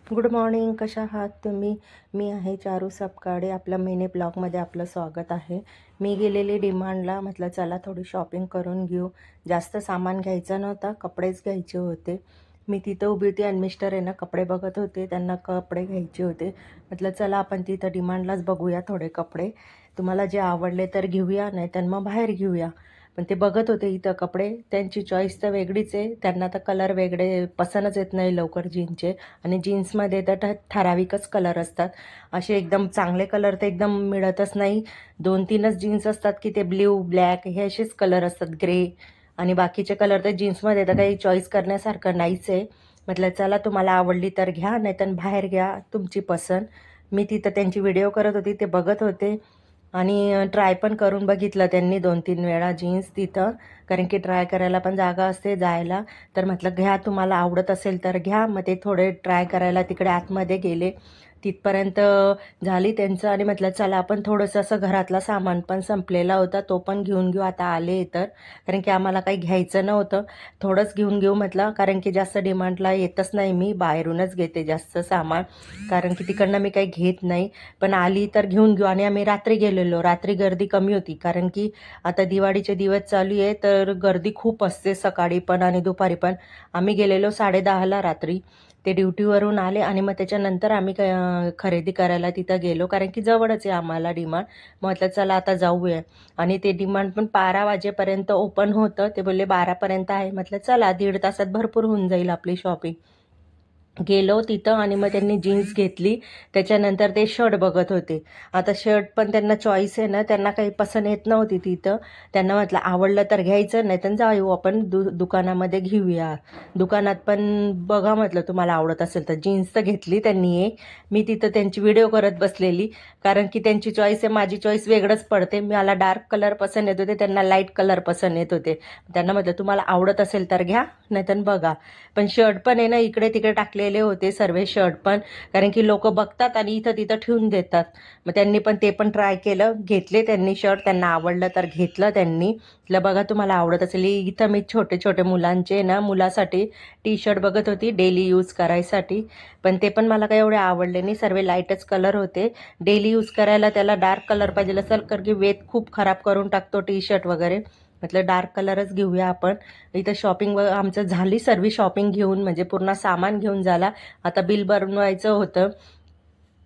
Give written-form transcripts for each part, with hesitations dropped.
Good morning. कशा आहात तुम्ही? मी आहे चारू सपकाळे. आपल्या मिनी ब्लॉगमध्ये आपलं स्वागत आहे. मी गेलेली डिमांडला, म्हटलं चला थोडी शॉपिंग करून घेऊ. जास्त सामान घ्यायचं नव्हतं, कपडेच घ्यायचे होते. मी तिथं उभी होती आणि मिस्टर आहे ना कपडे बघत होते, त्यांना कपडे घ्यायचे होते. म्हटलं चला आपण तिथं डिमांडलाच बघूया थोडे कपडे. तुम्हाला जे आवडले तर घेऊया, नाही तर मग बाहेर घेऊया. पण ते बघत होते इथं कपडे. त्यांची चॉईस तर वेगळीच आहे. त्यांना तर कलर वेगळे पसंतच येत नाही लवकर जीन्सचे. आणि जीन्समध्ये तर ठराविकच कलर असतात. असे एकदम चांगले कलर तर एकदम मिळतच नाही. 2-3च जीन्स असतात की ते ब्ल्यू, ब्लॅक हे असेच कलर असतात, ग्रे. आणि बाकीचे कलर तर जीन्समध्ये तर काही चॉईस करण्यासारखं नाहीच आहे. म्हटलं चला तुम्हाला आवडली तर घ्या, नाही तर बाहेर घ्या, तुमची पसंत. मी तिथं त्यांची व्हिडिओ करत होती, ते बघत होते. आणि ट्राय पण करून बघितलं त्यांनी 2-3 वेळा जीन्स तिथं. कारण की ट्राय करायला पण जागा असते जायला. तर म्हटलं घ्या, तुम्हाला आवडत असेल तर घ्या. मग ते थोडे ट्राय करायला तिकडे आतमध्ये गेले. तिथपर्यंत झाली त्यांचं आणि म्हटलं चला आपण थोडंसं असं घरातला सामान पण संपलेला होता, तो पण घेऊन घेऊ आता आले तर. कारण की आम्हाला काही घ्यायचं नव्हतं, थोडंच घेऊन घेऊ म्हटलं. कारण की जास्त डिमांडला येतच नाही, मी बाहेरूनच घेते जास्त सामान. कारण की तिकडनं मी काही घेत नाही. पण आली तर घेऊन घेऊ. आणि आम्ही रात्री गेलेलो, रात्री गर्दी कमी होती. कारण की आता दिवाळीचे दिवस चालू आहे, तर गर्दी खूप असते सकाळी पण आणि दुपारी पण. आम्ही गेलेलो 10:30ला रात्री. ते ड्युटीवरून आले आणि मग त्याच्यानंतर आम्ही खरेदी करायला तिथं गेलो. कारण की जवळच आहे आम्हाला डिमांड. म्हटलं चला आता जाऊया. आणि ते डिमांड पण 12 वाजेपर्यंत ओपन होतं. ते बोलले 12पर्यंत आहे. म्हटलं चला 1.5 तासात भरपूर होऊन जाईल आपली शॉपिंग. गेलो तिथं आणि मग त्यांनी जीन्स घेतली. त्याच्यानंतर ते शर्ट बघत होते. आता शर्ट पण त्यांना चॉईस आहे ना, त्यांना काही पसंत येत नव्हती तिथं. त्यांना म्हटलं आवडलं तर घ्यायचं, नाही तर जाऊ आपण दुकानामध्ये घेऊया. दुकानात पण बघा म्हटलं तुम्हाला आवडत असेल तर. जीन्स तर घेतली त्यांनी एक. मी तिथं त्यांची व्हिडिओ करत बसलेली. कारण की त्यांची चॉईस आहे, माझी चॉईस वेगळंच पडते. मला डार्क कलर पसंत येत होते, त्यांना लाईट कलर पसंत येत होते. त्यांना म्हटलं तुम्हाला आवडत असेल तर घ्या, नाही तर बघा. पण शर्ट पण आहे ना, इकडे तिकडे टाकलेले होते सर्व शर्ट पण. कारण की लोक बघतात आणि इथं तिथं ठेवून देतात. मग त्यांनी पण ते पण ट्राय केलं, घेतले त्यांनी शर्ट. त्यांना आवडलं तर घेतलं त्यांनी. म्हटलं बघा तुम्हाला आवडत असेल. इथं मी छोटे छोटे मुलांचे ना, मुलासाठी टी शर्ट बघत होती डेली यूज करायसाठी. पण ते पण मला काही एवढे आवडले नाही, सर्व लाईटच कलर होते. डेली यूज करायला त्याला डार्क कलर पाहिजे असेल, कारण की वेथ खूप खराब करून टाकतो टी शर्ट वगैरे. म्हटलं डार्क कलरच घेऊया आपण. इथं शॉपिंग आमचं झाली, सर्व शॉपिंग घेऊन म्हणजे पूर्ण सामान घेऊन झाला. आता बिल बनवायचं होतं.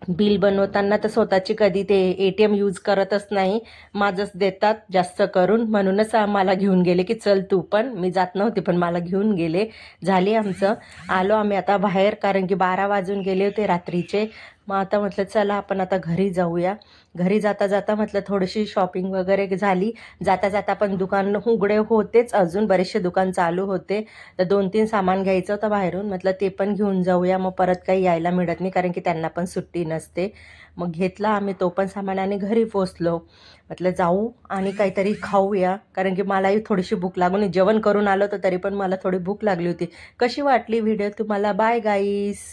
बिल बनवताना तर स्वतःची कधी ते ATM यूज करतच नाही, माझंच देतात जास्त करून. म्हणूनच आम्हाला घेऊन गेले की चल तू पण. मी जात नव्हते पण मला घेऊन गेले. झाली आमचं. आलो आम्ही आता बाहेर, कारण की 12 वाजून गेले होते रात्रीचे. मग आता म्हटलं चला आपण आता घरी जाऊया. घरी जाता जाता म्हटलं थोडीशी शॉपिंग वगैरे झाली. जाता जाता पण दुकान उघडे होतेच, अजून बरेचसे दुकान चालू होते. तर 2-3 सामान घ्यायचं होतं बाहेरून. म्हटलं ते पण घेऊन जाऊया, मग परत काही यायला मिळत नाही, कारण की त्यांना पण सुट्टी नसते. मग घेतला आम्ही तो पण सामान आणि घरी पोचलो. म्हटलं जाऊ आणि काहीतरी खाऊया, कारण की मलाही थोडीशी भूक लागून, जेवण करून आलो तर तरी पण मला थोडी भूक लागली होती. कशी वाटली व्हिडिओ तुम्हाला? बाय गाईस.